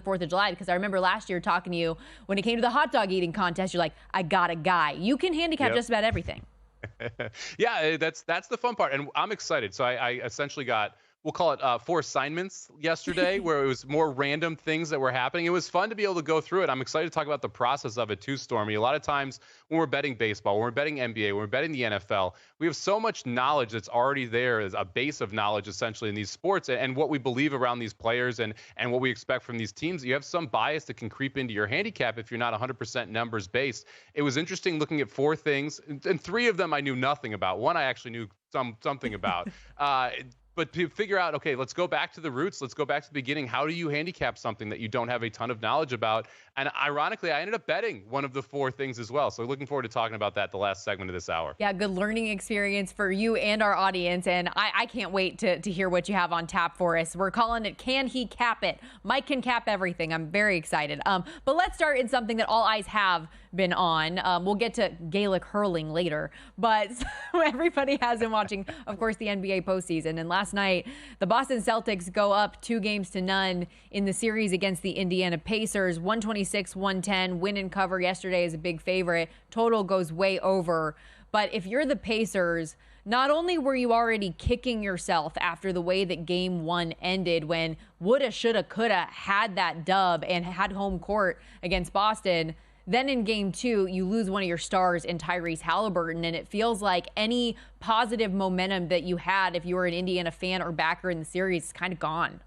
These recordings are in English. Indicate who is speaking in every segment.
Speaker 1: 4th of July, because I remember last year talking to you when it came to the hot dog eating contest. You're like, I got a guy. You can handicap just about everything.
Speaker 2: Yeah, that's the fun part, and I'm excited. So I essentially got, we'll call it 4 assignments yesterday, where it was more random things that were happening. It was fun to be able to go through it. I'm excited to talk about the process of it too, Stormy. A lot of times when we're betting baseball, when we're betting NBA, when we're betting the NFL, we have so much knowledge that's already there as a base of knowledge essentially in these sports, and what we believe around these players and what we expect from these teams. You have some bias that can creep into your handicap if you're not 100% numbers based. It was interesting looking at 4 things, and 3 of them I knew nothing about. One I actually knew something about. But to figure out, okay, let's go back to the roots. Let's go back to the beginning. How do you handicap something that you don't have a ton of knowledge about? And ironically, I ended up betting one of the 4 things as well. So looking forward to talking about that the last segment of this hour.
Speaker 1: Yeah, good learning experience for you and our audience. And I can't wait to hear what you have on tap for us. We're calling it Can He Cap It? Mike can cap everything. I'm very excited. But let's start in something that all eyes have been on. We'll get to Gaelic hurling later. But everybody has been watching, of course, the NBA postseason. And last night, the Boston Celtics go up 2-0 in the series against the Indiana Pacers. 126-110, win and cover yesterday is a big favorite. Total goes way over. But if you're the Pacers, not only were you already kicking yourself after the way that game 1 ended, when woulda, shoulda, coulda had that dub and had home court against Boston, then in game 2, you lose one of your stars in Tyrese Halliburton, and it feels like any positive momentum that you had if you were an Indiana fan or backer in the series is kind of gone.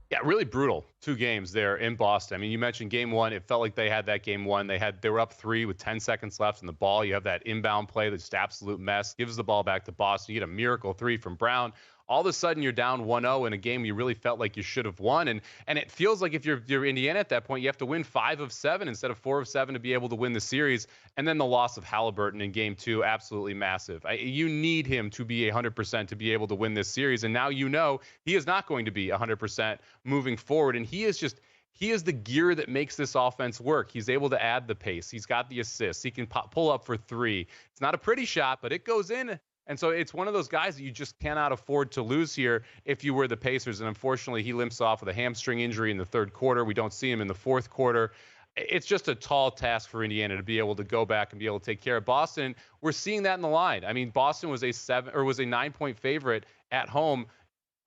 Speaker 2: Yeah, really brutal 2 games there in Boston. I mean, you mentioned game 1. It felt like they had that game 1. They were up 3 with 10 seconds left in the ball. You have that inbound play that's just absolute mess. Gives the ball back to Boston. You get a miracle 3 from Brown. All of a sudden, you're down 1-0 in a game you really felt like you should have won. And it feels like if you're Indiana at that point, you have to win 5 of 7 instead of 4 of 7 to be able to win the series. And then the loss of Halliburton in game 2, absolutely massive. You need him to be 100% to be able to win this series. And now you know he is not going to be 100% moving forward. And he is the gear that makes this offense work. He's able to add the pace. He's got the assists. He can pull up for 3. It's not a pretty shot, but it goes in. And so it's one of those guys that you just cannot afford to lose here if you were the Pacers. And unfortunately, he limps off with a hamstring injury in the 3rd quarter. We don't see him in the 4th quarter. It's just a tall task for Indiana to be able to go back and be able to take care of Boston. We're seeing that in the line. I mean, Boston was a 9-point favorite at home,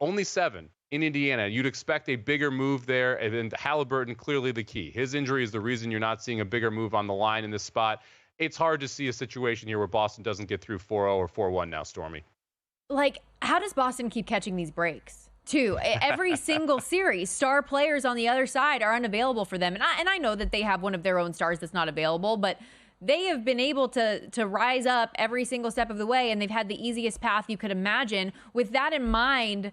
Speaker 2: only 7 in Indiana. You'd expect a bigger move there, and then Halliburton clearly the key. His injury is the reason you're not seeing a bigger move on the line in this spot. It's hard to see a situation here where Boston doesn't get through 4-0 or 4-1 now, Stormy.
Speaker 1: Like, how does Boston keep catching these breaks? Too. Every single series, star players on the other side are unavailable for them. And I know that they have one of their own stars that's not available, but they have been able to rise up every single step of the way, and they've had the easiest path you could imagine. With that in mind,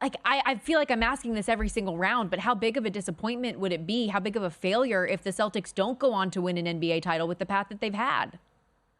Speaker 1: like, I feel like I'm asking this every single round, but how big of a disappointment would it be? How big of a failure if the Celtics don't go on to win an NBA title with the path that they've had?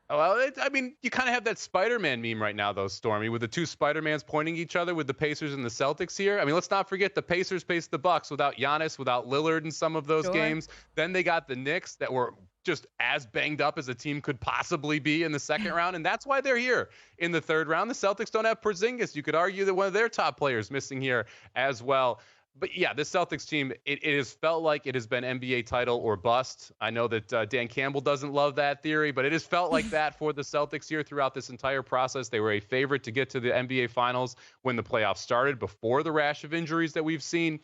Speaker 2: Well, I mean, you kind of have that Spider-Man meme right now, though, Stormy, with the 2 Spider-Mans pointing each other with the Pacers and the Celtics here. I mean, let's not forget the Pacers faced the Bucks without Giannis, without Lillard in some of those games. Then they got the Knicks that were just as banged up as a team could possibly be in the 2nd round, and that's why they're here in the 3rd round. The Celtics don't have Porzingis. You could argue that one of their top players missing here as well. But yeah, this Celtics team, it has felt like it has been NBA title or bust. I know that Dan Campbell doesn't love that theory, but it has felt like that for the Celtics here throughout this entire process. They were a favorite to get to the NBA Finals when the playoffs started, before the rash of injuries that we've seen.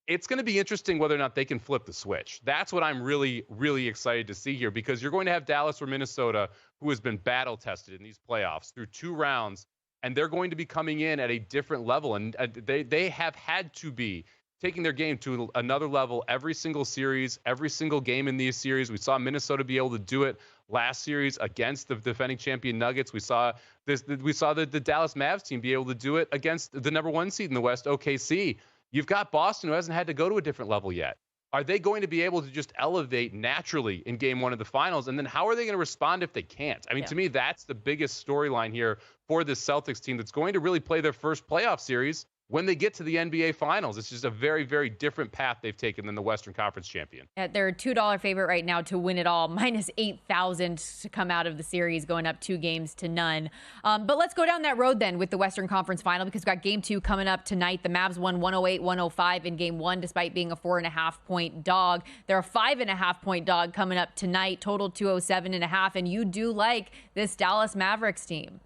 Speaker 2: It's going to be interesting whether or not they can flip the switch. That's what I'm really, really excited to see here, because you're going to have Dallas or Minnesota, who has been battle tested in these playoffs through 2 rounds, and they're going to be coming in at a different level. And they have had to be taking their game to another level every single series, every single game in these series. We saw Minnesota be able to do it last series against the defending champion Nuggets. We saw the Dallas Mavs team be able to do it against the number 1 seed in the West, OKC. You've got Boston, who hasn't had to go to a different level yet. Are they going to be able to just elevate naturally in game 1 of the finals? And then how are they going to respond if they can't? I mean, to me, that's the biggest storyline here for this Celtics team that's going to really play their first playoff series when they get to the NBA Finals. It's just a very, very different path they've taken than the Western Conference champion.
Speaker 1: They're a $2 favorite right now to win it all, minus 8,000 to come out of the series, going up 2-0. But let's go down that road then with the Western Conference final, because we've got game 2 coming up tonight. The Mavs won 108-105 in game 1, despite being a 4.5-point dog. They're a 5.5-point dog coming up tonight, total 207.5. And you do like this Dallas Mavericks team.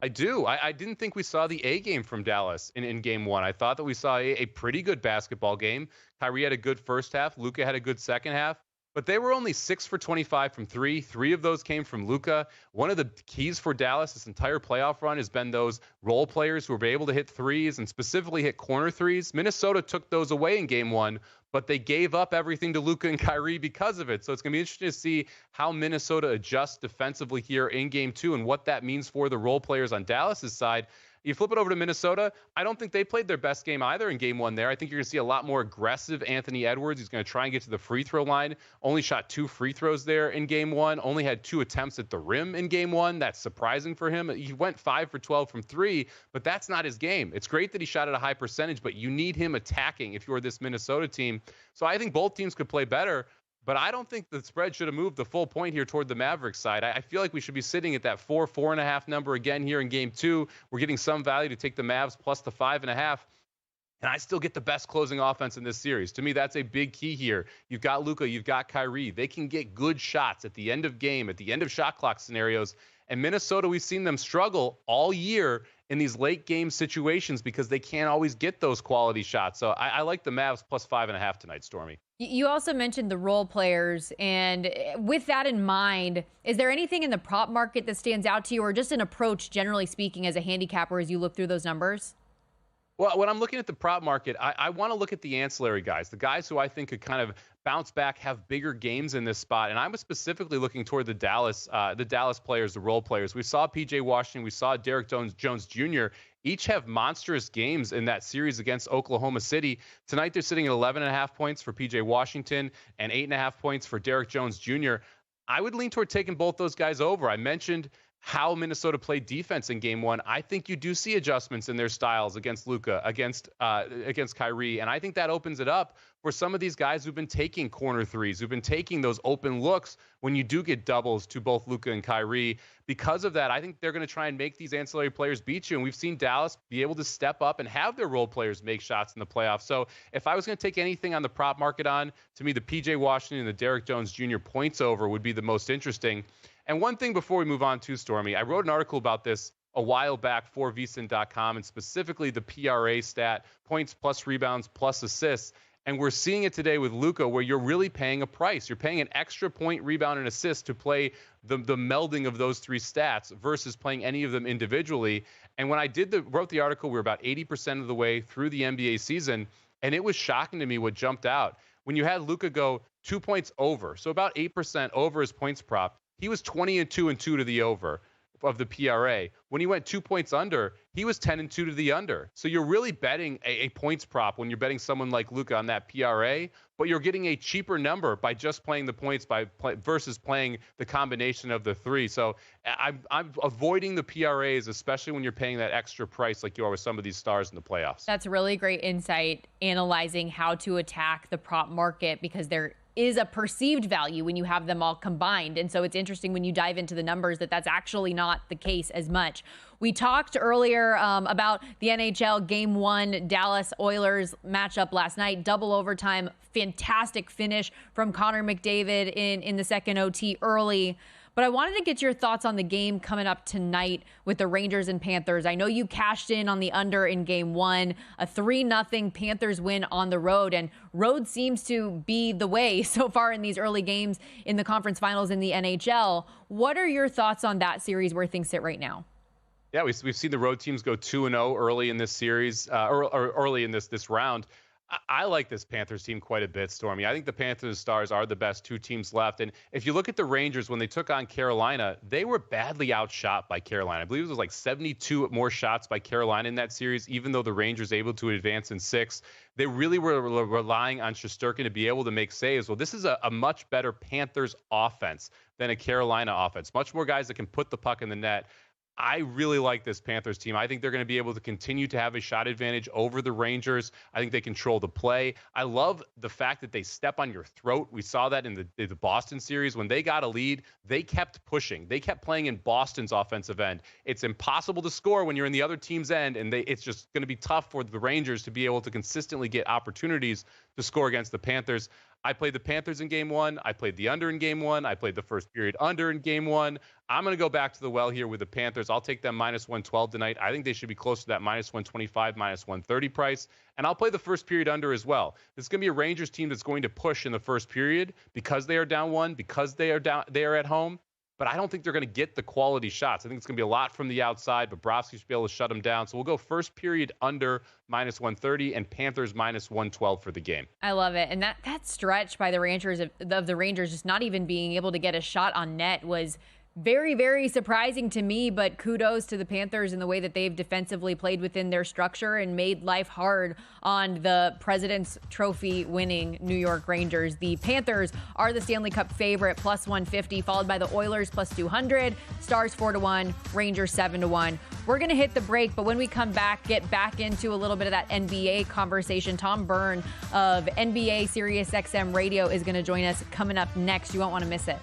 Speaker 2: I do. I didn't think we saw the A game from Dallas in game 1. I thought that we saw a pretty good basketball game. Kyrie had a good first half. Luka had a good second half. But they were only 6 for 25 from 3. 3 of those came from Luka. One of the keys for Dallas this entire playoff run has been those role players who were able to hit threes and specifically hit corner threes. Minnesota took those away in game 1, but they gave up everything to Luka and Kyrie because of it. So it's going to be interesting to see how Minnesota adjusts defensively here in game 2 and what that means for the role players on Dallas's side. You flip it over to Minnesota, I don't think they played their best game either in game 1 there. I think you're going to see a lot more aggressive Anthony Edwards. He's going to try and get to the free throw line. Only shot 2 free throws there in game 1. Only had 2 attempts at the rim in game 1. That's surprising for him. He went 5 for 12 from 3, but that's not his game. It's great that he shot at a high percentage, but you need him attacking if you're this Minnesota team. So I think both teams could play better. But I don't think the spread should have moved the full point here toward the Mavericks side. I feel like we should be sitting at that 4.5 number again here in game 2. We're getting some value to take the Mavs plus the 5.5. And I still get the best closing offense in this series. To me, that's a big key here. You've got Luka, you've got Kyrie. They can get good shots at the end of game, at the end of shot clock scenarios. And Minnesota, we've seen them struggle all year in these late game situations because they can't always get those quality shots. So I like the Mavs plus 5.5 tonight, Stormy.
Speaker 1: You also mentioned the role players, and with that in mind, is there anything in the prop market that stands out to you, or just an approach, generally speaking, as a handicapper as you look through those numbers?
Speaker 2: Well, when I'm looking at the prop market, I want to look at the ancillary guys, the guys who I think could kind of bounce back, have bigger games in this spot. And I was specifically looking toward the Dallas players, the role players. We saw P.J. Washington, we saw Derek Jones Jr. each have monstrous games in that series against Oklahoma City. Tonight, they're sitting at 11.5 points for P.J. Washington and 8.5 points for Derek Jones Jr. I would lean toward taking both those guys over. I mentioned how Minnesota played defense in game 1. I think you do see adjustments in their styles against Luka, against Kyrie, and I think that opens it up for some of these guys who've been taking corner threes, who've been taking those open looks when you do get doubles to both Luka and Kyrie. Because of that, I think they're going to try and make these ancillary players beat you, and we've seen Dallas be able to step up and have their role players make shots in the playoffs. So if I was going to take anything on the prop market on, to me, the P.J. Washington and the Derek Jones Jr. points over would be the most interesting. And one thing before we move on to Stormy, I wrote an article about this a while back for VSiN.com, and specifically the PRA stat, points plus rebounds plus assists. And we're seeing it today with Luka, where you're really paying a price. You're paying an extra point, rebound, and assist to play the melding of those 3 stats versus playing any of them individually. And when I wrote the article, we were about 80% of the way through the NBA season, and it was shocking to me what jumped out. When you had Luka go 2 points over, so about 8% over his points prop, he was 20-2 to the over of the PRA. When he went 2 points under, he was 10-2 to the under. So you're really betting a points prop when you're betting someone like Luka on that PRA, but you're getting a cheaper number by just playing the points versus playing the combination of the 3. So I'm avoiding the PRAs, especially when you're paying that extra price like you are with some of these stars in the playoffs.
Speaker 1: That's really great insight, analyzing how to attack the prop market, because there is a perceived value when you have them all combined. And so it's interesting when you dive into the numbers that that's actually not the case as much. We talked earlier about the NHL Game 1 Dallas Oilers matchup last night, double overtime, fantastic finish from Connor McDavid in the second OT early. But I wanted to get your thoughts on the game coming up tonight with the Rangers and Panthers. I know you cashed in on the under in game 1, a 3-0 Panthers win on the road, and road seems to be the way so far in these early games in the conference finals in the NHL. What are your thoughts on that series where things sit right now?
Speaker 2: Yeah, we've seen the road teams go 2-0 early in this series, or early in this round. I like this Panthers team quite a bit, Stormy. I think the Panthers Stars are the best 2 teams left. And if you look at the Rangers, when they took on Carolina, they were badly outshot by Carolina. I believe it was like 72 more shots by Carolina in that series, even though the Rangers able to advance in 6. They really were relying on Shesterkin to be able to make saves. Well, this is a much better Panthers offense than a Carolina offense. Much more guys that can put the puck in the net. I really like this Panthers team. I think they're going to be able to continue to have a shot advantage over the Rangers. I think they control the play. I love the fact that they step on your throat. We saw that in the Boston series. When they got a lead, they kept pushing. They kept playing in Boston's offensive end. It's impossible to score when you're in the other team's end, and it's just going to be tough for the Rangers to be able to consistently get opportunities to score against the Panthers. I played the Panthers in game one. I played the under in game one. I played the first period under in game one. I'm going to go back to the well here with the Panthers. I'll take them minus 112 tonight. I think they should be close to that minus 125, minus 130 price. And I'll play the first period under as well. This is going to be a Rangers team that's going to push in the first period because they are down one, because they are at home. But I don't think they're going to get the quality shots. I think it's going to be a lot from the outside. Bobrovsky should be able to shut them down. So we'll go first period under minus 130 and Panthers minus 112 for the game.
Speaker 1: I love it. And that stretch by the Rangers of the Rangers just not even being able to get a shot on net was very, very surprising to me, but kudos to the Panthers in the way that they've defensively played within their structure and made life hard on the President's Trophy winning New York Rangers. The Panthers are the Stanley Cup favorite, plus 150, followed by the Oilers, plus 200, Stars 4-1, Rangers 7-1. We're going to hit the break, but when we come back, get back into a little bit of that NBA conversation. Tom Byrne of NBA Sirius XM Radio is going to join us coming up next. You won't want to miss it.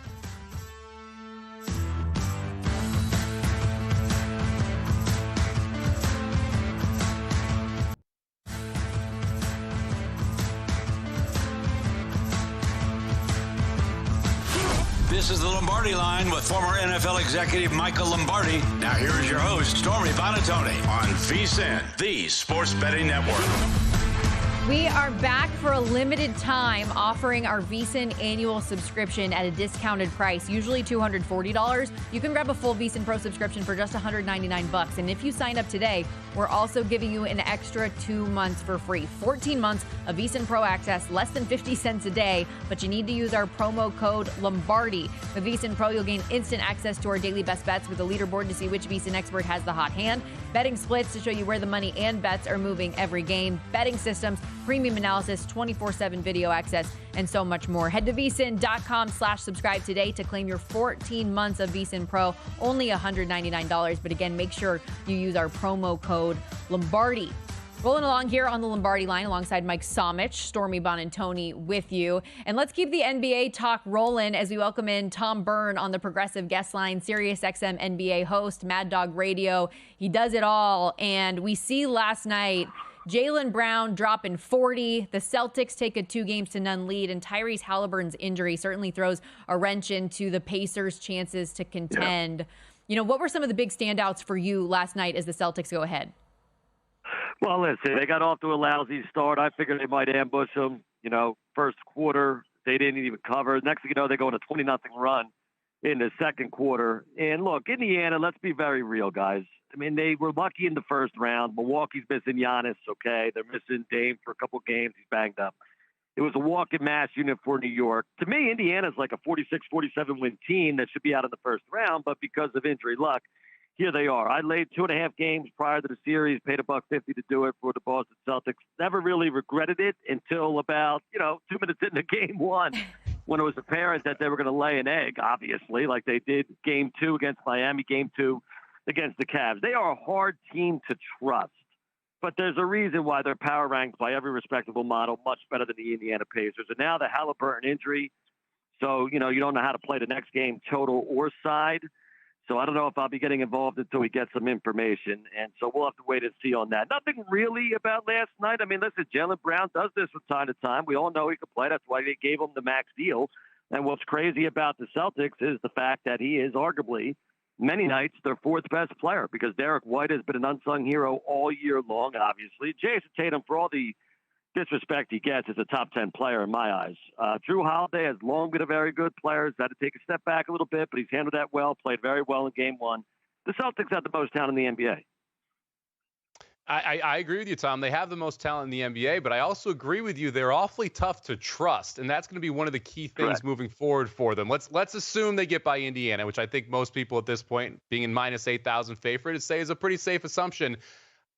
Speaker 3: This is the Lombardi Line with former NFL executive Michael Lombardi. Now here is your host, Stormy Bonatoni, on VSiN, the Sports Betting Network.
Speaker 1: We are back for a limited time offering our VSiN annual subscription at a discounted price, usually $240. You can grab a full VSiN Pro subscription for just $199. And if you sign up today, we're also giving you an extra 2 months for free. 14 months of VSiN Pro access, less than 50 cents a day, but you need to use our promo code Lombardi. With VSiN Pro, you'll gain instant access to our daily best bets with a leaderboard to see which VSiN expert has the hot hand, betting splits to show you where the money and bets are moving every game, betting systems, premium analysis, 24/7 video access, and so much more. Head to vsin.com/subscribe today to claim your 14 months of VSiN Pro, only $199. But again, make sure you use our promo code Lombardi. Rolling along here on the Lombardi Line alongside Mike Somich, Stormy Bonantoni with you. And let's keep the NBA talk rolling as we welcome in Tom Byrne on the Progressive Guest Line, Sirius XM NBA host, Mad Dog Radio. He does it all. And we see last night Jaylen Brown dropping 40. The Celtics take a 2-0 lead, and Tyrese Halliburton's injury certainly throws a wrench into the Pacers' chances to contend. You know, what were some of the big standouts for you last night as the Celtics go ahead?
Speaker 4: Well, listen, they got off to a lousy start. I figured they might ambush them. You know, first quarter, they didn't even cover. Next thing you know, they go on a 20-0 run in the second quarter. And look, Indiana, let's be very real, guys. I mean, they were lucky in the first round. Milwaukee's missing Giannis, okay? They're missing Dame for a couple of games. He's banged up. It was a walk-in mass unit for New York. To me, Indiana's like a 46-47 win team that should be out in the first round, but because of injury luck, here they are. I laid 2.5 games prior to the series, paid $1.50 to do it for the Boston Celtics. Never really regretted it until about, 2 minutes into game one, when it was apparent that they were going to lay an egg, obviously, like they did game 2 against Miami, game 2 against the Cavs. They are a hard team to trust, but there's a reason why they're power ranked by every respectable model much better than the Indiana Pacers. And now the Halliburton injury, so, you don't know how to play the next game total or side. So I don't know if I'll be getting involved until we get some information. And so we'll have to wait and see on that. Nothing really about last night. I mean, listen, Jaylen Brown does this from time to time. We all know he can play. That's why they gave him the max deal. And what's crazy about the Celtics is the fact that he is arguably many nights their fourth best player, because Derek White has been an unsung hero all year long, obviously. Jason Tatum, for all the disrespect he gets, is a top 10 player in my eyes. Drew Holiday has long been a very good player. He's had to take a step back a little bit, but he's handled that well, played very well in game one. The Celtics have the most talent in the NBA.
Speaker 2: I agree with you, Tom. They have the most talent in the NBA, but I also agree with you. They're awfully tough to trust, and that's going to be one of the key things
Speaker 4: Correct.
Speaker 2: Moving forward for them. Let's assume they get by Indiana, which I think most people at this point, being in minus 8,000 favorite, say is a pretty safe assumption.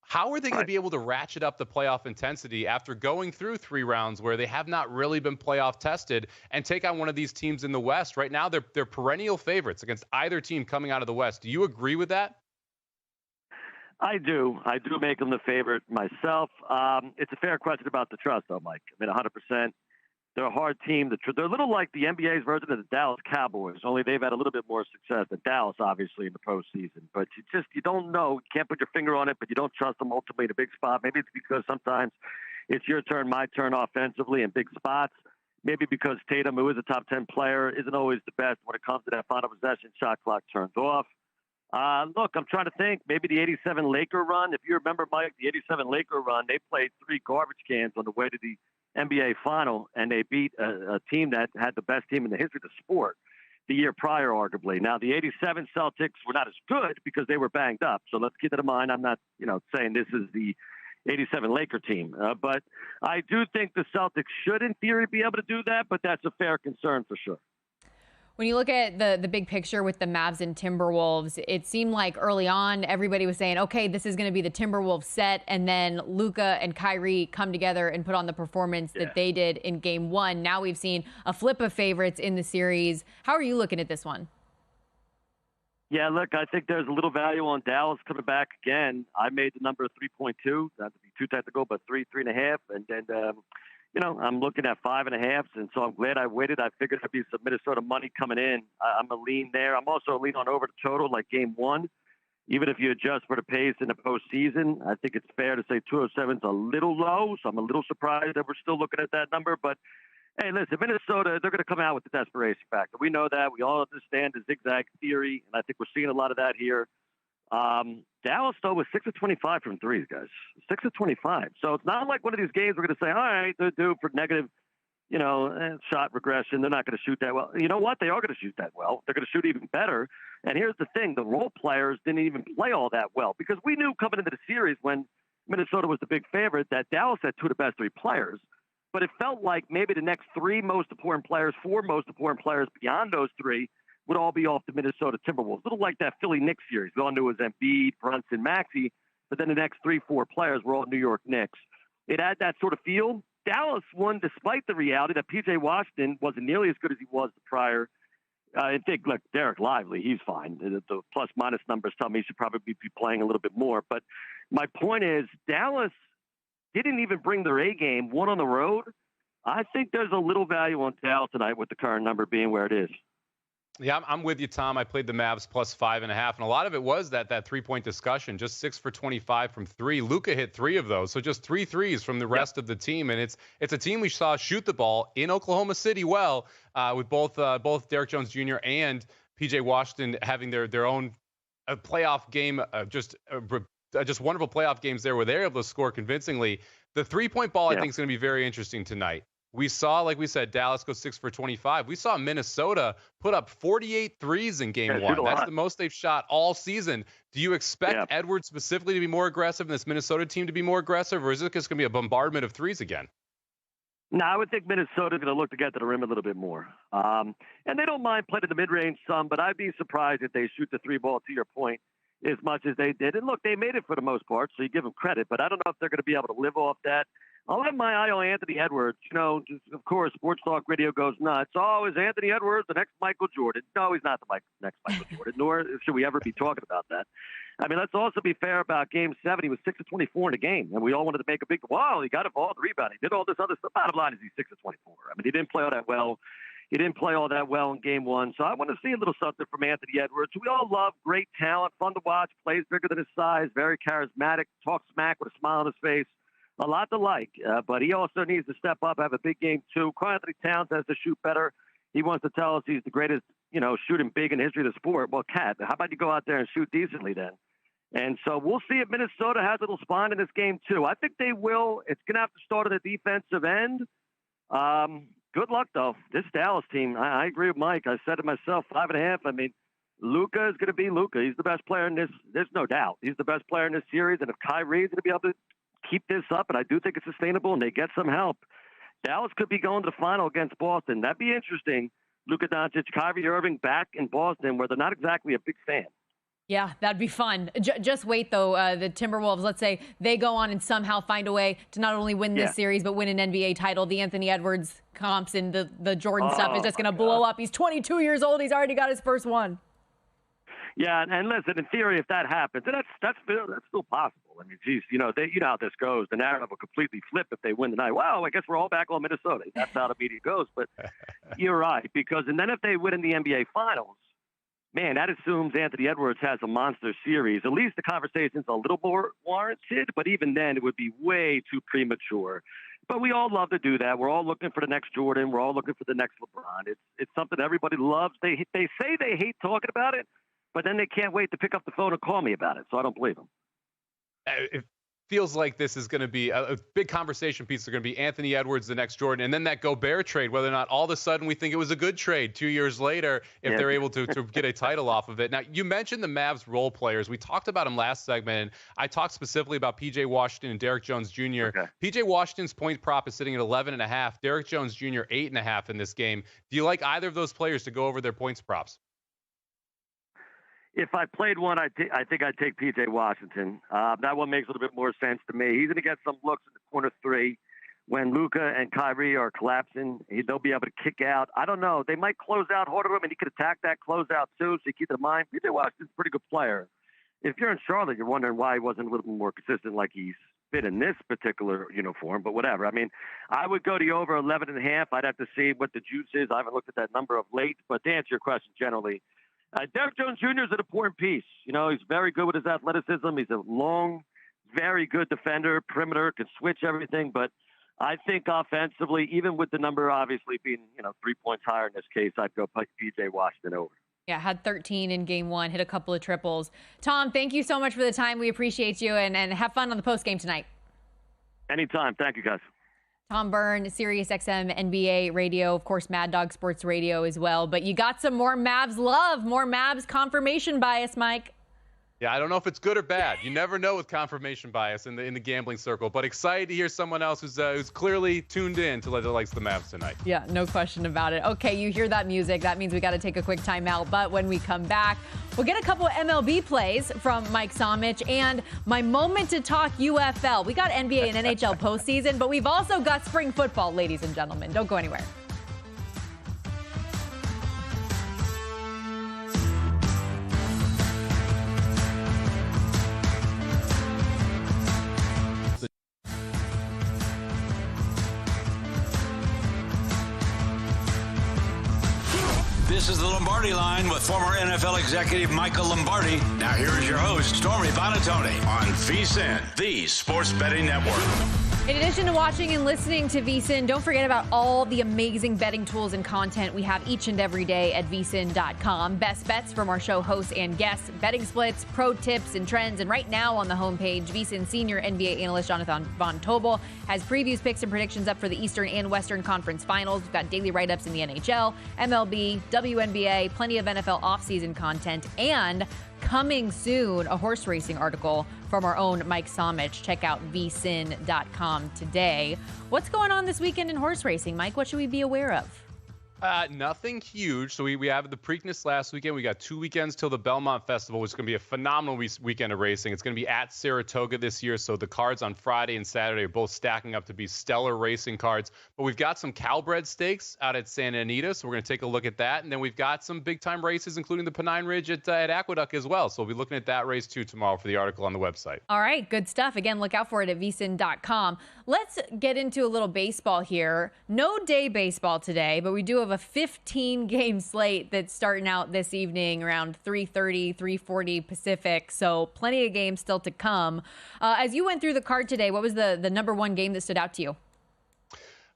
Speaker 2: How are they going to be able to ratchet up the playoff intensity after going through 3 rounds where they have not really been playoff tested and take on one of these teams in the West? Right now, they're perennial favorites against either team coming out of the West. Do you agree with that?
Speaker 4: I do make them the favorite myself. It's a fair question about the trust, though, Mike. I mean, 100%. They're a hard team. They're a little like the NBA's version of the Dallas Cowboys, only they've had a little bit more success than Dallas, obviously, in the postseason. But you don't know. You can't put your finger on it, but you don't trust them ultimately in a big spot. Maybe it's because sometimes it's your turn, my turn offensively in big spots. Maybe because Tatum, who is a top 10 player, isn't always the best when it comes to that final possession, shot clock turned off. Look, I'm trying to think. Maybe the 87 Laker run. If you remember, Mike, the 87 Laker run, they played 3 garbage cans on the way to the NBA final, and they beat a team that had the best team in the history of the sport the year prior, arguably. Now, the 87 Celtics were not as good because they were banged up. So let's keep that in mind. I'm not, saying this is the 87 Laker team. But I do think the Celtics should, in theory, be able to do that, but that's a fair concern for sure.
Speaker 1: When you look at the big picture with the Mavs and Timberwolves, it seemed like early on everybody was saying, okay, this is going to be the Timberwolves set, and then Luka and Kyrie come together and put on the performance that they did in Game 1. Now we've seen a flip of favorites in the series. How are you looking at this one?
Speaker 4: Yeah, look, I think there's a little value on Dallas coming back again. I made the number 3.2, not to be too technical, but 3.5, and then I'm looking at 5.5, and so I'm glad I waited. I figured there'd be some Minnesota money coming in. I'm a lean there. I'm also a lean on over the total, like Game 1. Even if you adjust for the pace in the postseason, I think it's fair to say 207 is a little low, so I'm a little surprised that we're still looking at that number. But, hey, listen, Minnesota, they're going to come out with the desperation factor. We know that. We all understand the zigzag theory, and I think we're seeing a lot of that here. Dallas, though, was 6 of 25 from threes, guys. 6 of 25. So it's not like one of these games we're going to say, all right, they're due for negative, shot regression. They're not going to shoot that well. You know what? They are going to shoot that well. They're going to shoot even better. And here's the thing. The role players didn't even play all that well because we knew coming into the series when Minnesota was the big favorite that Dallas had 2 of the best 3 players. But it felt like maybe the next 3 most important players, 4 most important players beyond those 3 would all be off the Minnesota Timberwolves. A little like that Philly-Knicks series. We all knew it was Embiid, Brunson, Maxey, but then the next 3-4 players were all New York Knicks. It had that sort of feel. Dallas won despite the reality that P.J. Washington wasn't nearly as good as he was the prior. I think, look, Derek Lively, he's fine. The plus-minus numbers tell me he should probably be playing a little bit more. But my point is, Dallas didn't even bring their A game, won on the road. I think there's a little value on Dallas tonight with the current number being where it is.
Speaker 2: Yeah, I'm with you, Tom. I played the Mavs plus 5.5, and a lot of it was that 3-point discussion. Just 6 for 25 from 3. Luka hit 3 of those, so just 3 threes from the rest of the team. And it's a team we saw shoot the ball in Oklahoma City well, with both Derrick Jones Jr. and P.J. Washington having their own playoff game, just wonderful playoff games there where they're able to score convincingly. The 3-point ball, I think, is going to be very interesting tonight. We saw, like we said, Dallas go 6 for 25. We saw Minnesota put up 48 threes in Game 1. That's the most they've shot all season. Do you expect Edwards specifically to be more aggressive and this Minnesota team to be more aggressive, or is it just going to be a bombardment of threes again?
Speaker 4: No, I would think Minnesota's going to look to get to the rim a little bit more. And they don't mind playing in the mid-range some, but I'd be surprised if they shoot the 3-ball, to your point, as much as they did. And look, they made it for the most part, so you give them credit, but I don't know if they're going to be able to live off that. I'll have my eye on Anthony Edwards. Of course, Sports Talk Radio goes nuts. Oh, is Anthony Edwards the next Michael Jordan? No, he's not the next Michael Jordan, nor should we ever be talking about that. I mean, let's also be fair about Game 7. He was 6 of 24 in the game, and we all wanted to make a big, wow, he got involved, rebound. He did all this other stuff. Bottom line is he's 6 of 24. I mean, he didn't play all that well. He didn't play all that well in Game 1. So I want to see a little something from Anthony Edwards. We all love great talent, fun to watch, plays bigger than his size, very charismatic, talks smack with a smile on his face. A lot to like, but he also needs to step up, have a big game, too. Karl-Anthony Towns has to shoot better. He wants to tell us he's the greatest, shooting big in the history of the sport. Well, Cat, how about you go out there and shoot decently then? And so we'll see if Minnesota has a little spine in this game, too. I think they will. It's going to have to start on the defensive end. Good luck, though. This Dallas team, I agree with Mike. I said it myself, 5.5. I mean, Luka is going to be Luka. He's the best player in this. There's no doubt. He's the best player in this series. And if Kyrie is going to be able to keep this up, and I do think it's sustainable, and they get some help, Dallas could be going to the final against Boston. That'd be interesting. Luka Doncic, Kyrie Irving back in Boston, where they're not exactly a big fan.
Speaker 1: Yeah, that'd be fun. Just wait, though. The Timberwolves, let's say they go on and somehow find a way to not only win this series, but win an NBA title. The Anthony Edwards comps and the Jordan stuff is just going to blow up. He's 22 years old. He's already got his first one.
Speaker 4: Yeah, and listen, in theory, if that happens, and that's still possible. I mean, geez, you know how this goes. The narrative will completely flip if they win tonight. Wow, I guess we're all back on Minnesota. That's how the media goes. But you're right, because and then if they win in the NBA Finals, man, that assumes Anthony Edwards has a monster series. At least the conversation's a little more warranted, but even then, it would be way too premature. But we all love to do that. We're all looking for the next Jordan. We're all looking for the next LeBron. It's something everybody loves. They say they hate talking about it, but then they can't wait to pick up the phone and call me about it. So I don't believe them.
Speaker 2: It feels like this is going to be a big conversation piece. Are going to be Anthony Edwards, the next Jordan, and then that Gobert trade, whether or not all of a sudden we think it was a good trade 2 years later if they're able to get a title off of it. Now, you mentioned the Mavs role players. We talked about them last segment, and I talked specifically about P.J. Washington and Derrick Jones Jr.
Speaker 4: Okay.
Speaker 2: P.J. Washington's point prop is sitting at 11.5. Derrick Jones Jr. 8.5 in this game. Do you like either of those players to go over their points props?
Speaker 4: If I played one, I think I'd take P.J. Washington. That one makes a little bit more sense to me. He's going to get some looks in the corner three. When Luka and Kyrie are collapsing, they'll be able to kick out. I don't know. They might close out harder on him, and he could attack that closeout too, so you keep in mind. P.J. Washington's a pretty good player. If you're in Charlotte, you're wondering why he wasn't a little bit more consistent like he's been in this particular uniform, but whatever. I mean, I would go to over 11.5. I'd have to see what the juice is. I haven't looked at that number of late, but to answer your question generally, Derrick Jones Jr. is an important piece. You know, he's very good with his athleticism. He's a long, very good defender, perimeter, can switch everything. But I think offensively, even with the number obviously being, 3 points higher in this case, I'd go P.J. Washington over.
Speaker 1: Yeah, had 13 in game one, hit a couple of triples. Tom, thank you so much for the time. We appreciate you, and have fun on the post game tonight.
Speaker 4: Anytime. Thank you, guys.
Speaker 1: Tom Byrne, Sirius XM NBA radio, of course, Mad Dog Sports Radio as well. But you got some more Mavs love, more Mavs confirmation bias, Mike.
Speaker 2: Yeah, I don't know if it's good or bad. You never know with confirmation bias in the gambling circle. But excited to hear someone else who's clearly tuned in to likes the Mavs tonight.
Speaker 1: Yeah, no question about it. Okay, you hear that music. That means we got to take a quick timeout. But when we come back, we'll get a couple of MLB plays from Mike Somich and my moment to talk UFL. We got NBA and NHL postseason, but we've also got spring football, ladies and gentlemen. Don't go anywhere.
Speaker 3: This is the Lombardi Line with former NFL executive Michael Lombardi. Now here is your host, Stormy Bonatoni, on VSiN, the sports betting network.
Speaker 1: In addition to watching and listening to VSiN, don't forget about all the amazing betting tools and content we have each and every day at VSiN.com. Best bets from our show hosts and guests, betting splits, pro tips and trends. And right now on the homepage, VSiN senior NBA analyst Jonathan Von Tobel has previews, picks, and predictions up for the Eastern and Western Conference Finals. We've got daily write-ups in the NHL, MLB, WNBA, plenty of NFL offseason content, and coming soon, a horse racing article from our own Mike Somich. Check out vsin.com today. What's going on this weekend in horse racing, Mike? What should we be aware of?
Speaker 2: Nothing huge. So we have the Preakness last weekend. We got 2 weekends till the Belmont Festival, which is going to be a phenomenal weekend of racing. It's going to be at Saratoga this year. So the cards on Friday and Saturday are both stacking up to be stellar racing cards. But we've got some Calbred Stakes out at Santa Anita. So we're going to take a look at that. And then we've got some big time races, including the Pennine Ridge at Aqueduct as well. So we'll be looking at that race too tomorrow for the article on the website.
Speaker 1: All right, good stuff. Again, look out for it at vsin.com. Let's get into a little baseball here. No day baseball today, but we do have a 15-game slate that's starting out this evening around 3:30, 3:40 Pacific. So plenty of games still to come. As you went through the card today, what was the number one game that stood out to you?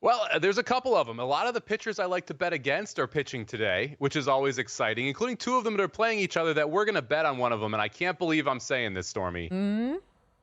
Speaker 2: Well, there's a couple of them. A lot of the pitchers I like to bet against are pitching today, which is always exciting, including two of them that are playing each other that we're going to bet on one of them. And I can't believe I'm saying this, Stormy.
Speaker 1: Mm-hmm.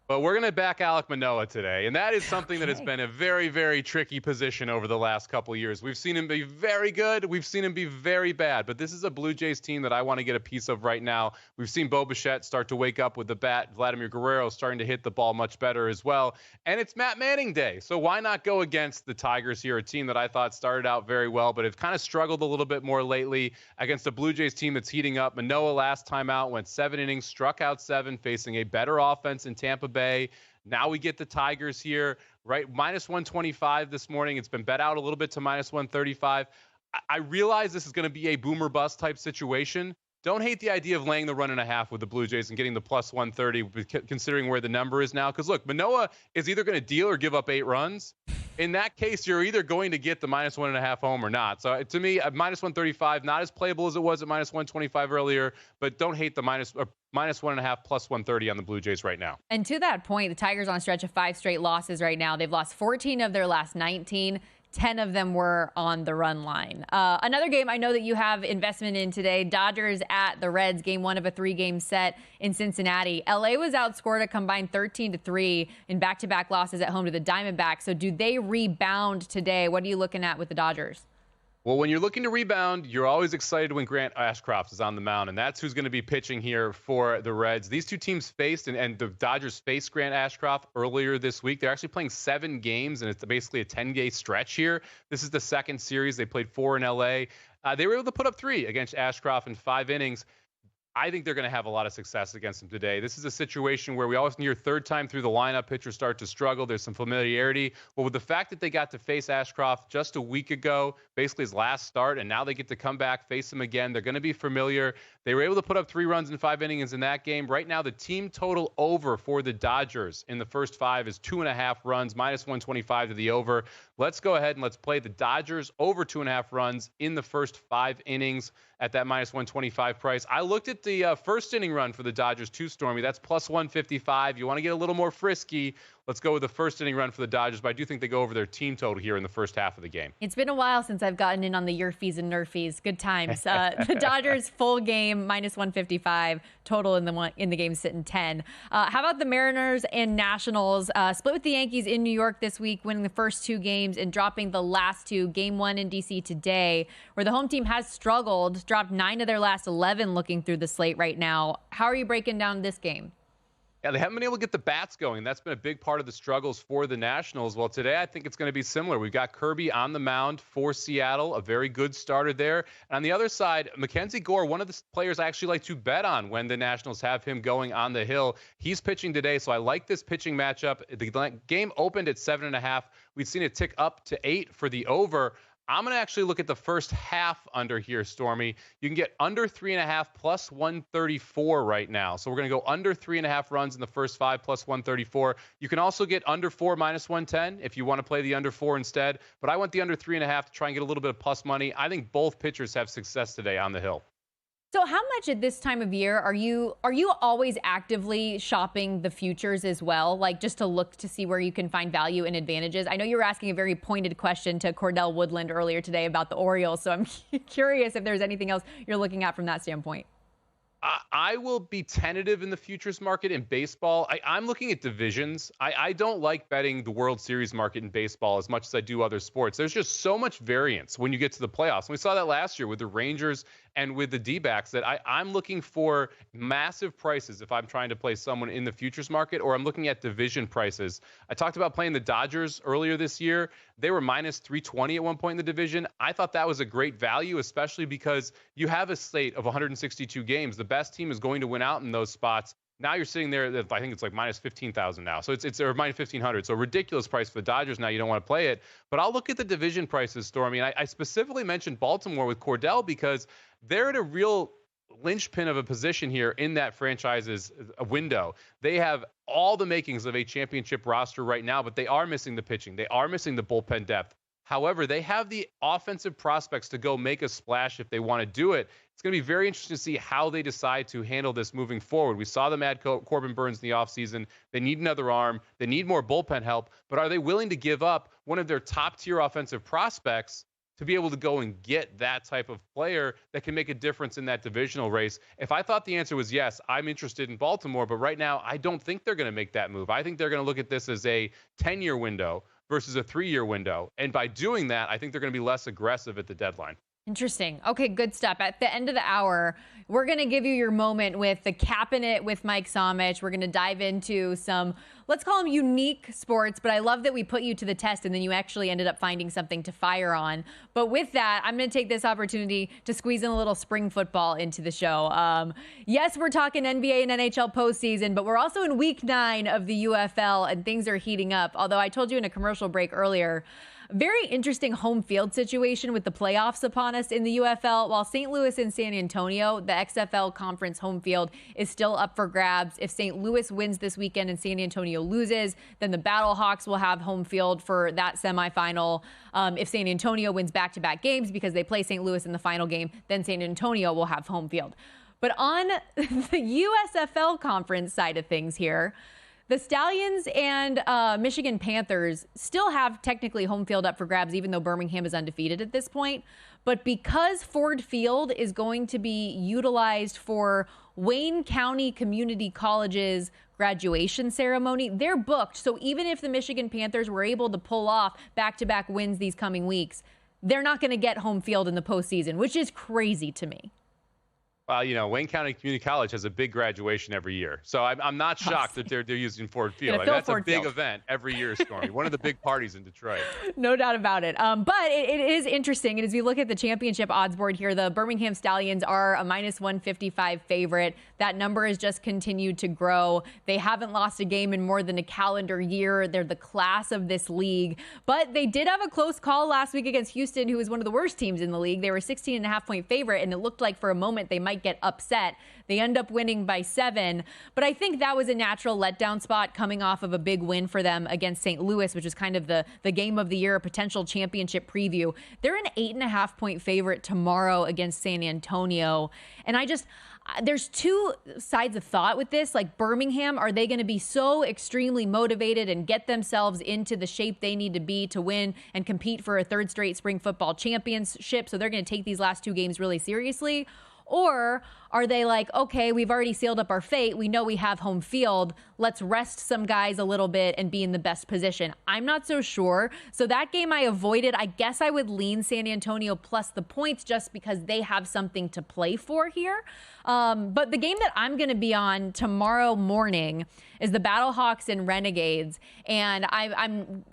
Speaker 2: But we're going to back Alek Manoah today, and that is something that has been a very, very tricky position over the last couple of years. We've seen him be very good. We've seen him be very bad. But this is a Blue Jays team that I want to get a piece of right now. We've seen Bo Bichette start to wake up with the bat. Vladimir Guerrero starting to hit the ball much better as well. And it's Matt Manning Day, so why not go against the Tigers here, a team that I thought started out very well, but have kind of struggled a little bit more lately against a Blue Jays team that's heating up. Manoah last time out went 7 innings, struck out 7, facing a better offense in Tampa Bay. Now we get the Tigers here, right? Minus 125 this morning. It's been bet out a little bit to minus 135. I realize this is going to be a boomer bust type situation, don't hate the idea of laying the 1.5 with the Blue Jays and getting the plus 130, considering where the number is now. Because look, Manoah is either going to deal or give up 8 runs. In that case, you're either going to get the minus 1.5 home or not. So to me, minus 135, not as playable as it was at minus 125 earlier, but don't hate the minus 1.5 plus 130 on the Blue Jays right now.
Speaker 1: And to that point, the Tigers on a stretch of 5 straight losses right now. They've lost 14 of their last 19. 10 of them were on the run line. Another game I know that you have investment in today, Dodgers at the Reds, game 1 of a 3-game set in Cincinnati. LA was outscored a combined 13-3 in back-to-back losses at home to the Diamondbacks. So do they rebound today? What are you looking at with the Dodgers?
Speaker 2: Well, when you're looking to rebound, you're always excited when Grant Ashcraft is on the mound, and that's who's going to be pitching here for the Reds. These two teams faced, and the Dodgers faced Grant Ashcraft earlier this week. They're actually playing 7 games, and it's basically a 10-game stretch here. This is the second series. They played 4 in L.A. They were able to put up 3 against Ashcraft in 5 innings. I think they're going to have a lot of success against him today. This is a situation where we always near third time through the lineup, pitchers start to struggle. There's some familiarity. Well, with the fact that they got to face Ashcraft just a week ago, basically his last start, and now they get to come back, face him again, they're going to be familiar. They were able to put up 3 runs in 5 innings in that game. Right now, the team total over for the Dodgers in the first 5 is 2.5 runs, minus 125 to the over. Let's go ahead and let's play the Dodgers over 2.5 runs in the first 5 innings at that minus 125 price. I looked at the first inning run for the Dodgers too, Stormy. That's plus 155. You want to get a little more frisky, let's go with the first inning run for the Dodgers, but I do think they go over their team total here in the first half of the game.
Speaker 1: It's been a while since I've gotten in on the Yerfies and Nerfies. Good times. The Dodgers full game, minus 155, total in the game sitting 10. How about the Mariners and Nationals? Split with the Yankees in New York this week, winning the first 2 games and dropping the last 2. Game 1 in D.C. today, where the home team has struggled, dropped 9 of their last 11 looking through the slate right now. How are you breaking down this game?
Speaker 2: Yeah, they haven't been able to get the bats going. That's been a big part of the struggles for the Nationals. Well, today I think it's going to be similar. We've got Kirby on the mound for Seattle, a very good starter there. And on the other side, Mackenzie Gore, one of the players I actually like to bet on when the Nationals have him going on the hill. He's pitching today, so I like this pitching matchup. The game opened at 7.5. We've seen it tick up to 8 for the over. I'm going to actually look at the first half under here, Stormy. You can get under 3.5 plus 134 right now. So we're going to go under 3.5 runs in the first 5 plus 134. You can also get under 4 minus 110 if you want to play the under 4 instead. But I want the under 3.5 to try and get a little bit of plus money. I think both pitchers have success today on the hill.
Speaker 1: So how much at this time of year are you always actively shopping the futures as well, like just to look to see where you can find value and advantages? I know you were asking a very pointed question to Cordell Woodland earlier today about the Orioles, so I'm curious if there's anything else you're looking at from that standpoint.
Speaker 2: I will be tentative in the futures market in baseball. I'm looking at divisions. I don't like betting the World Series market in baseball as much as I do other sports. There's just so much variance when you get to the playoffs. And we saw that last year with the Rangers and with the D-backs that I'm looking for massive prices if I'm trying to play someone in the futures market, or I'm looking at division prices. I talked about playing the Dodgers earlier this year. They were minus 320 at one point in the division. I thought that was a great value, especially because you have a slate of 162 games. The best team is going to win out in those spots. Now you're sitting there, I think it's like minus 15,000 now. So it's or minus 1,500. So ridiculous price for the Dodgers now. You don't want to play it. But I'll look at the division prices, Stormy. And I specifically mentioned Baltimore with Cordell because they're at a real linchpin of a position here in that franchise's window. They have all the makings of a championship roster right now, but they are missing the pitching. They are missing the bullpen depth. However, they have the offensive prospects to go make a splash if they want to do it. It's going to be very interesting to see how they decide to handle this moving forward. We saw them add Corbin Burns in the offseason. They need another arm. They need more bullpen help. But are they willing to give up one of their top-tier offensive prospects to be able to go and get that type of player that can make a difference in that divisional race? If I thought the answer was yes, I'm interested in Baltimore. But right now, I don't think they're going to make that move. I think they're going to look at this as a 10-year window versus a 3-year window. And by doing that, I think they're going to be less aggressive at the deadline.
Speaker 1: Interesting. Okay, good stuff. At the end of the hour, we're going to give you your moment with the Capping It with Mike Somich. We're going to dive into some, let's call them unique sports, but I love that we put you to the test and then you actually ended up finding something to fire on. But with that, I'm going to take this opportunity to squeeze in a little spring football into the show. Yes, we're talking NBA and NHL postseason, but we're also in week 9 of the UFL and things are heating up. Although I told you in a commercial break earlier, Very interesting home field situation with the playoffs upon us in the UFL. While St. Louis and San Antonio, the XFL conference home field is still up for grabs. If St. Louis wins this weekend and San Antonio loses, then the Battlehawks will have home field for that semifinal. If San Antonio wins back-to-back games because they play St. Louis in the final game, then San Antonio will have home field. But on the USFL conference side of things here, the Stallions and Michigan Panthers still have technically home field up for grabs, even though Birmingham is undefeated at this point. But because Ford Field is going to be utilized for Wayne County Community College's graduation ceremony, they're booked. So even if the Michigan Panthers were able to pull off back-to-back wins these coming weeks, they're not going to get home field in the postseason, which is crazy to me.
Speaker 2: Wayne County Community College has a big graduation every year. So I'm not shocked that they're using Ford Field. That's a big event every year, Stormy. One of the big parties in Detroit.
Speaker 1: No doubt about it. But it is interesting. And as we look at the championship odds board here, the Birmingham Stallions are a -155 favorite. That number has just continued to grow. They haven't lost a game in more than a calendar year. They're the class of this league. But they did have a close call last week against Houston, who is one of the worst teams in the league. They were a 16.5-point favorite, and it looked like for a moment they might get upset. They end up winning by 7, but I think that was a natural letdown spot coming off of a big win for them against St. Louis, which is kind of the game of the year, a potential championship preview. They're an 8.5-point favorite tomorrow against San Antonio. And there's two sides of thought with this. Like Birmingham, are they going to be so extremely motivated and get themselves into the shape they need to be to win and compete for a third straight spring football championship? So they're going to take these last 2 games really seriously. Or are they like, okay, we've already sealed up our fate. We know we have home field. Let's rest some guys a little bit and be in the best position. I'm not so sure. So that game I avoided. I guess I would lean San Antonio plus the points just because they have something to play for here. But the game that I'm going to be on tomorrow morning is the Battlehawks and Renegades. And I'm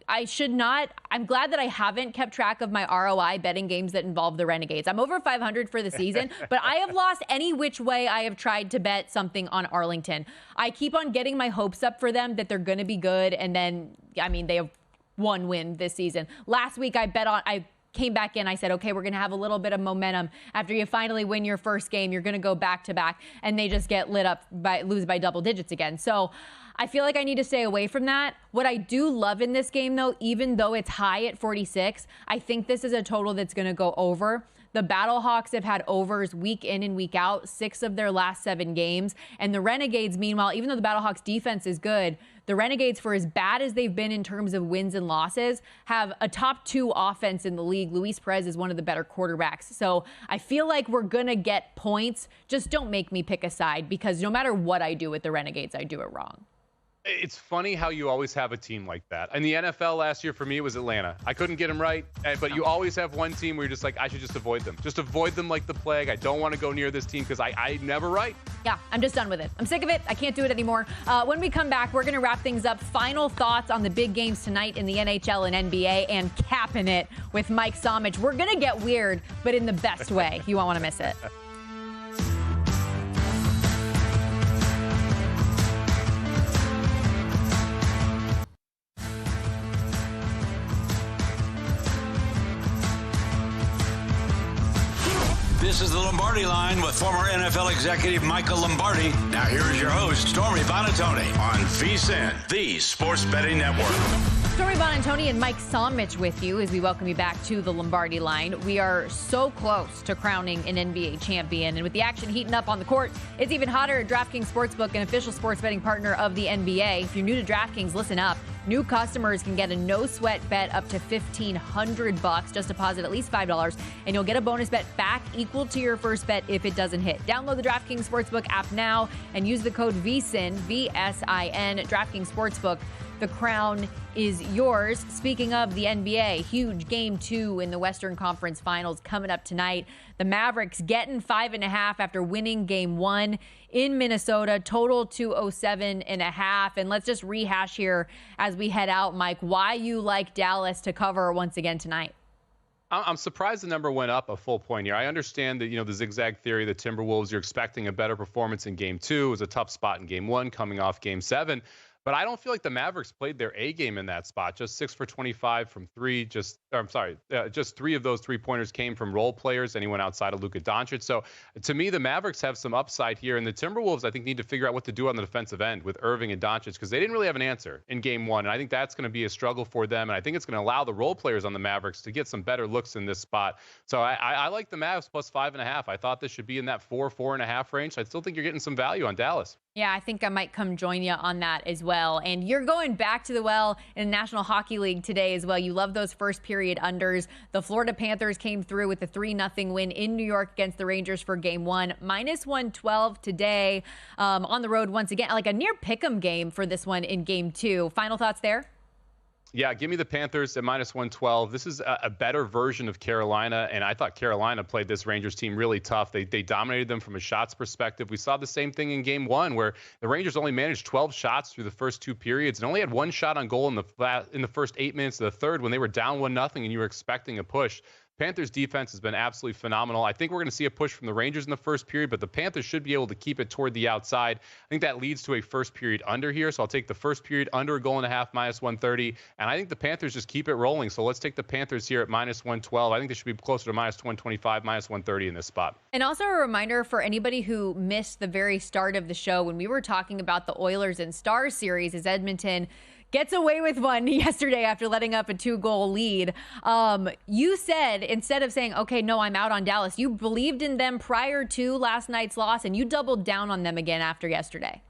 Speaker 1: glad that I haven't kept track of my ROI betting games that involve the Renegades. I'm over 500 for the season, but I have lost any which way I have tried to bet something on Arlington. I keep on getting my hopes up for them that they're going to be good. And then, they have 1 win this season. Last week I came back in. I said, okay, we're going to have a little bit of momentum. After you finally win your first game, you're going to go back to back, and they just get lose by double digits again. So I feel like I need to stay away from that. What I do love in this game, though, even though it's high at 46, I think this is a total that's going to go over. The Battlehawks have had overs week in and week out, 6 of their last 7 games. And the Renegades, meanwhile, even though the Battlehawks defense is good, the Renegades, for as bad as they've been in terms of wins and losses, have a top 2 offense in the league. Luis Perez is one of the better quarterbacks. So I feel like we're going to get points. Just don't make me pick a side, because no matter what I do with the Renegades, I do it wrong.
Speaker 2: It's funny how you always have a team like that. In the NFL last year, for me, it was Atlanta. I couldn't get them right, but you always have one team where you're just like, I should just avoid them. Just avoid them like the plague. I don't want to go near this team because I never right.
Speaker 1: Yeah, I'm just done with it. I'm sick of it. I can't do it anymore. When we come back, we're going to wrap things up. Final thoughts on the big games tonight in the NHL and NBA, and capping it with Mike Somich. We're going to get weird, but in the best way. You won't want to miss it.
Speaker 3: This is the Lombardi Line with former NFL executive Michael Lombardi. Now here is your host, Stormy Buonantony, on VSiN, the Sports Betting Network.
Speaker 1: Stormy Buonantony and Mike Somich with you as we welcome you back to the Lombardi Line. We are so close to crowning an NBA champion, and with the action heating up on the court, it's even hotter at DraftKings Sportsbook, an official sports betting partner of the NBA. If you're new to DraftKings, listen up. New customers can get a no-sweat bet up to $1,500. Just deposit at least $5, and you'll get a bonus bet back equal to your first bet if it doesn't hit. Download the DraftKings Sportsbook app now and use the code VSiN, V-S-I-N, at DraftKings Sportsbook. The crown is yours. Speaking of the NBA, huge Game 2 in the Western Conference Finals coming up tonight. The Mavericks getting 5.5 after winning Game 1 in Minnesota, total 207.5. And let's just rehash here as we head out, Mike, why you like Dallas to cover once again tonight.
Speaker 2: I'm surprised the number went up a full point here. I understand that, the zigzag theory, the Timberwolves, you're expecting a better performance in Game 2. It was a tough spot in Game 1 coming off Game 7. But I don't feel like the Mavericks played their A game in that spot. Just 6 for 25 from three. Just 3 of those 3-pointers came from role players, anyone outside of Luka Doncic. So to me, the Mavericks have some upside here. And the Timberwolves, I think, need to figure out what to do on the defensive end with Irving and Doncic, because they didn't really have an answer in game one. And I think that's going to be a struggle for them. And I think it's going to allow the role players on the Mavericks to get some better looks in this spot. So I like the Mavs plus 5.5. I thought this should be in that 4.5 range. So I still think you're getting some value on Dallas.
Speaker 1: Yeah, I think I might come join you on that as well. And you're going back to the well in the National Hockey League today as well. You love those first period unders. The Florida Panthers came through with a 3-0 win in New York against the Rangers for game one. Minus 112 today on the road once again. Like a near pick'em game for this one in game two. Final thoughts there?
Speaker 2: Yeah, give me the Panthers at minus 112. This is a better version of Carolina, and I thought Carolina played this Rangers team really tough. They dominated them from a shots perspective. We saw the same thing in game one, where the Rangers only managed 12 shots through the first 2 periods and only had 1 shot on goal in the first 8 minutes of the third when they were down 1-0 and you were expecting a push. Panthers defense has been absolutely phenomenal. I think we're going to see a push from the Rangers in the first period, but the Panthers should be able to keep it toward the outside. I think that leads to a first period under here. So I'll take the first period under 1.5 minus 130. And I think the Panthers just keep it rolling. So let's take the Panthers here at minus 112. I think they should be closer to minus 125, minus 130 in this spot.
Speaker 1: And also a reminder for anybody who missed the very start of the show when we were talking about the Oilers and Stars series as Edmonton gets away with one yesterday after letting up a 2-goal lead. You said, instead of saying, okay, no, I'm out on Dallas, you believed in them prior to last night's loss, and you doubled down on them again after yesterday.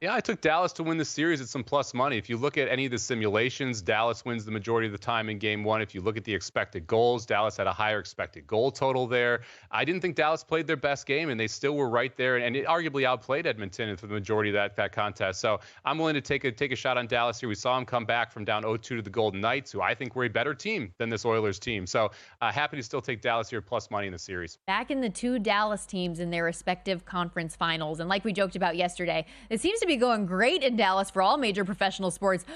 Speaker 2: Yeah, I took Dallas to win the series at some plus money. If you look at any of the simulations, Dallas wins the majority of the time in game one. If you look at the expected goals, Dallas had a higher expected goal total there. I didn't think Dallas played their best game, and they still were right there, and it arguably outplayed Edmonton for the majority of that contest. So I'm willing to take a shot on Dallas here. We saw them come back from down 0-2 to the Golden Knights, who I think were a better team than this Oilers team. So happy to still take Dallas here plus money in the series.
Speaker 1: Back in the 2 Dallas teams in their respective conference finals, and like we joked about yesterday, it seems to be going great in Dallas for all major professional sports,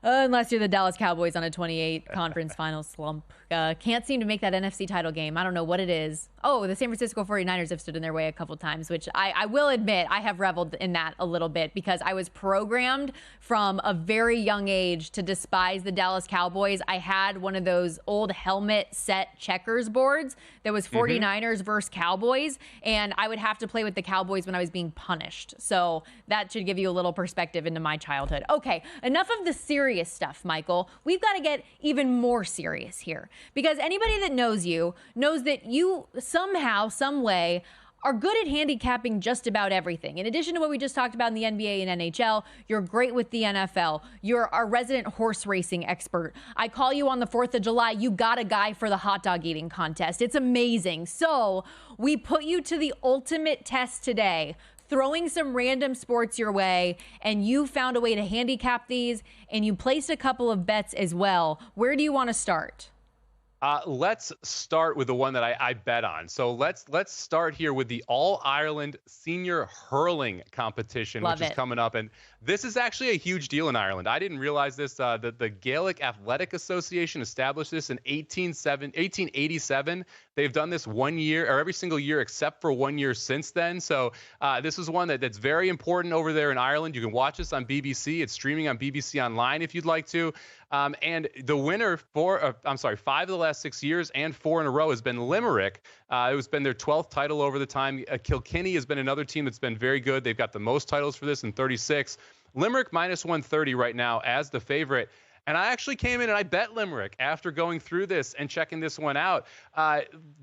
Speaker 1: unless you're the Dallas Cowboys on a 28 conference final slump. Can't seem to make that NFC title game. I don't know what it is. Oh, the San Francisco 49ers have stood in their way a couple times, which I will admit I have reveled in that a little bit because I was programmed from a very young age to despise the Dallas Cowboys. I had one of those old helmet set checkers boards that was 49ers versus Cowboys, and I would have to play with the Cowboys when I was being punished. So that should give you a little perspective into my childhood. Okay, enough of the serious stuff, Michael. We've got to get even more serious here because anybody that knows you knows that you somehow, some way, are good at handicapping just about everything. In addition to what we just talked about in the NBA and NHL, you're great with the NFL. You're our resident horse racing expert. I call you on the 4th of July. You got a guy for the hot dog eating contest. It's amazing. So we put you to the ultimate test today, throwing some random sports your way, and you found a way to handicap these, and you placed a couple of bets as well. Where do you want to start?
Speaker 2: Let's start with the one that I bet on. So let's start here with the All-Ireland Senior Hurling Competition, which is coming up. And this is actually a huge deal in Ireland. I didn't realize this. The Gaelic Athletic Association established this in 1887. They've done this 1 year, or every single year except for 1 year since then. So this is one that's very important over there in Ireland. You can watch this on BBC. It's streaming on BBC Online if you'd like to. And the winner for, 5 of the last 6 years and 4 in a row has been Limerick. It's been their 12th title over the time. Kilkenny has been another team that's been very good. They've got the most titles for this in 36. Limerick minus 130 right now as the favorite. And I actually came in and I bet Limerick after going through this and checking this one out.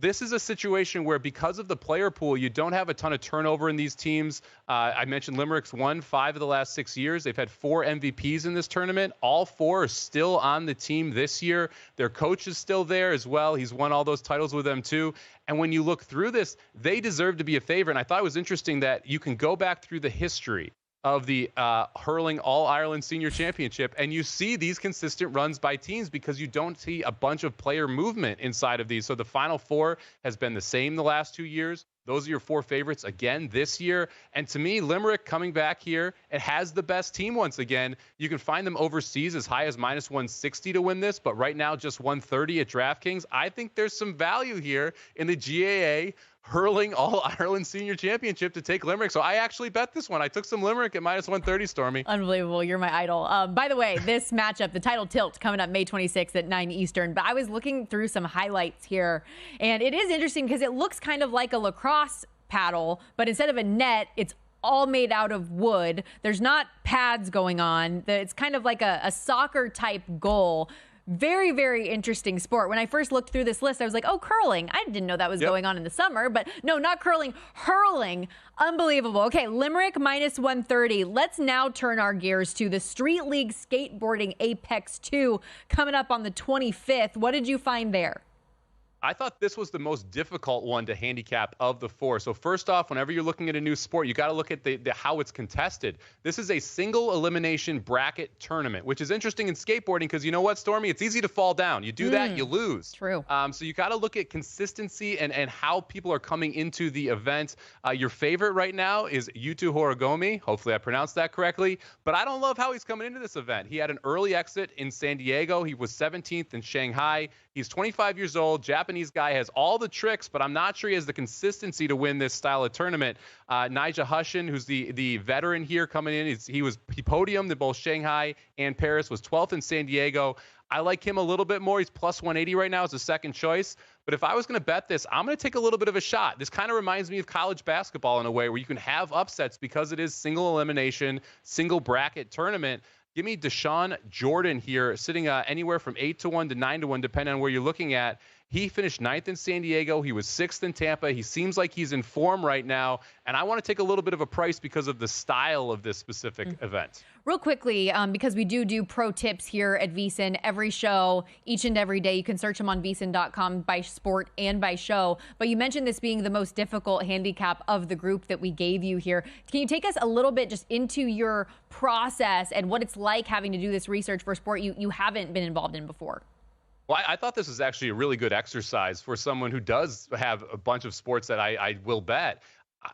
Speaker 2: This is a situation where because of the player pool, you don't have a ton of turnover in these teams. I mentioned Limerick's won 5 of the last 6 years. They've had 4 MVPs in this tournament. All 4 are still on the team this year. Their coach is still there as well. He's won all those titles with them too. And when you look through this, they deserve to be a favorite. And I thought it was interesting that you can go back through the history of the Hurling All-Ireland Senior Championship, and you see these consistent runs by teams because you don't see a bunch of player movement inside of these. So the Final Four has been the same the last 2 years. Those are your 4 favorites again this year. And to me, Limerick coming back here, it has the best team once again. You can find them overseas as high as minus 160 to win this, but right now just 130 at DraftKings. I think there's some value here in the GAA hurling All-Ireland Senior Championship to take Limerick. So I actually bet this one. I took some Limerick at -130, Stormy.
Speaker 1: Unbelievable. You're my idol. By the way, this matchup, the title tilt, coming up May 26th at 9 Eastern. But I was looking through some highlights here, and it is interesting because it looks kind of like a lacrosse paddle, but instead of a net, it's all made out of wood. There's not pads going on. It's kind of like a soccer type goal. Very, very interesting sport. When I first looked through this list, I was like, oh, curling. I didn't know that was going on in the summer, but no, not curling, hurling. Unbelievable. Okay, Limerick -130. Let's now turn our gears to the Street League Skateboarding Apex 2 coming up on the 25th. What did you find there?
Speaker 2: I thought this was the most difficult one to handicap of the four. So first off, whenever you're looking at a new sport, you got to look at the how it's contested. This is a single elimination bracket tournament, which is interesting in skateboarding because you know what, Stormy? It's easy to fall down. You do that, you lose.
Speaker 1: True.
Speaker 2: So you got to look at consistency and how people are coming into the event. Your favorite right now is Yuto Horigome. Hopefully I pronounced that correctly. But I don't love how he's coming into this event. He had an early exit in San Diego. He was 17th in Shanghai. He's 25 years old, Japanese guy, has all the tricks, but I'm not sure he has the consistency to win this style of tournament. Nigel Hushin, who's the veteran here coming in, he podiumed in both Shanghai and Paris, was 12th in San Diego. I like him a little bit more. He's +180 right now as a second choice. But if I was going to bet this, I'm going to take a little bit of a shot. This kind of reminds me of college basketball in a way where you can have upsets because it is single elimination, single bracket tournament. Give me Deshaun Jordan here, sitting anywhere from 8-1 to 9-1, depending on where you're looking at. He finished 9th in San Diego. He was 6th in Tampa. He seems like he's in form right now. And I want to take a little bit of a price because of the style of this specific event.
Speaker 1: Real quickly, because we do pro tips here at VSiN every show, each and every day. You can search them on vsin.com by sport and by show. But you mentioned this being the most difficult handicap of the group that we gave you here. Can you take us a little bit just into your process and what it's like having to do this research for a sport you haven't been involved in before?
Speaker 2: Well, I thought this was actually a really good exercise for someone who does have a bunch of sports that I will bet.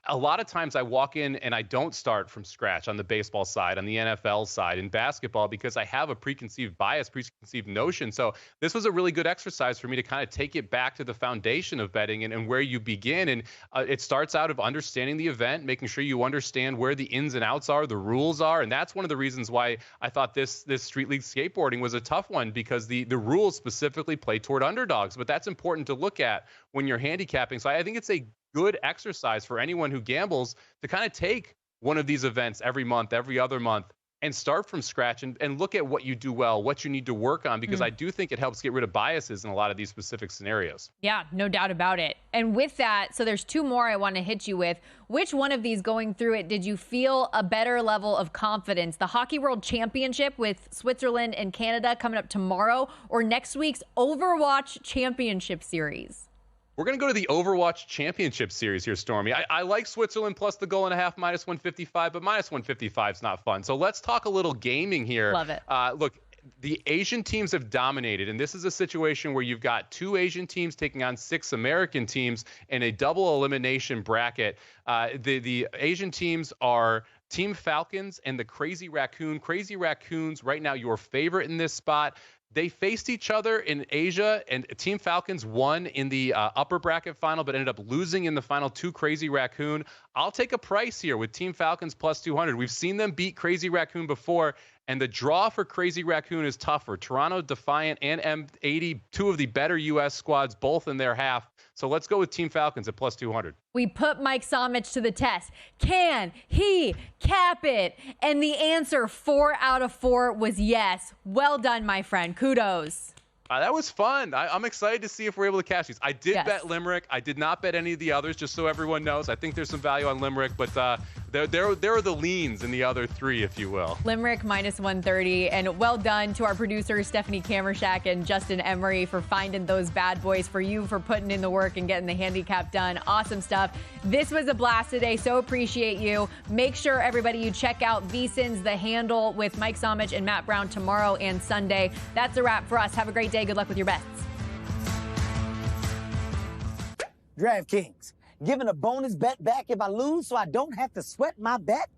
Speaker 2: A lot of times I walk in and I don't start from scratch on the baseball side, on the NFL side, in basketball, because I have a preconceived bias, preconceived notion. So this was a really good exercise for me to kind of take it back to the foundation of betting and where you begin. And it starts out of understanding the event, making sure you understand where the ins and outs are, the rules are. And that's one of the reasons why I thought this Street League skateboarding was a tough one, because the rules specifically play toward underdogs. But that's important to look at when you're handicapping. So I think it's a good exercise for anyone who gambles to kind of take one of these events every month, every other month, and start from scratch and look at what you do well, what you need to work on, because I do think it helps get rid of biases in a lot of these specific scenarios.
Speaker 1: Yeah, no doubt about it. And with that, so there's two more I want to hit you with. Which one of these going through it did you feel a better level of confidence? The Hockey World Championship with Switzerland and Canada coming up tomorrow, or next week's Overwatch Championship Series?
Speaker 2: We're going to go to the Overwatch Championship Series here, Stormy. I like Switzerland plus the goal and a half, -155, but -155 is not fun. So let's talk a little gaming here.
Speaker 1: Love it.
Speaker 2: Look, the Asian teams have dominated, and this is a situation where you've got 2 Asian teams taking on 6 American teams in a double elimination bracket. The Asian teams are Team Falcons and the Crazy Raccoon. Crazy Raccoons, right now, your favorite in this spot. They faced each other in Asia, and Team Falcons won in the upper bracket final, but ended up losing in the final to Crazy Raccoon. I'll take a price here with Team Falcons +200. We've seen them beat Crazy Raccoon before, and the draw for Crazy Raccoon is tougher. Toronto Defiant and M80, 2 of the better U.S. squads, both in their half. So let's go with Team Falcons at +200.
Speaker 1: We put Mike Somich to the test. Can he cap it? And the answer, 4 out of 4, was yes. Well done, my friend. Kudos.
Speaker 2: That was fun. I'm excited to see if we're able to cash these. I did bet Limerick. I did not bet any of the others, just so everyone knows. I think there's some value on Limerick, but there are the leans in the other 3, if you will.
Speaker 1: Limerick -130. And well done to our producers, Stephanie Kamershak and Justin Emery, for finding those bad boys, for you for putting in the work and getting the handicap done. Awesome stuff. This was a blast today. So appreciate you. Make sure, everybody, you check out VSiN's The Handle with Mike Somich and Matt Brown tomorrow and Sunday. That's a wrap for us. Have a great day. Good luck with your bets.
Speaker 5: DraftKings, giving a bonus bet back if I lose so I don't have to sweat my bet?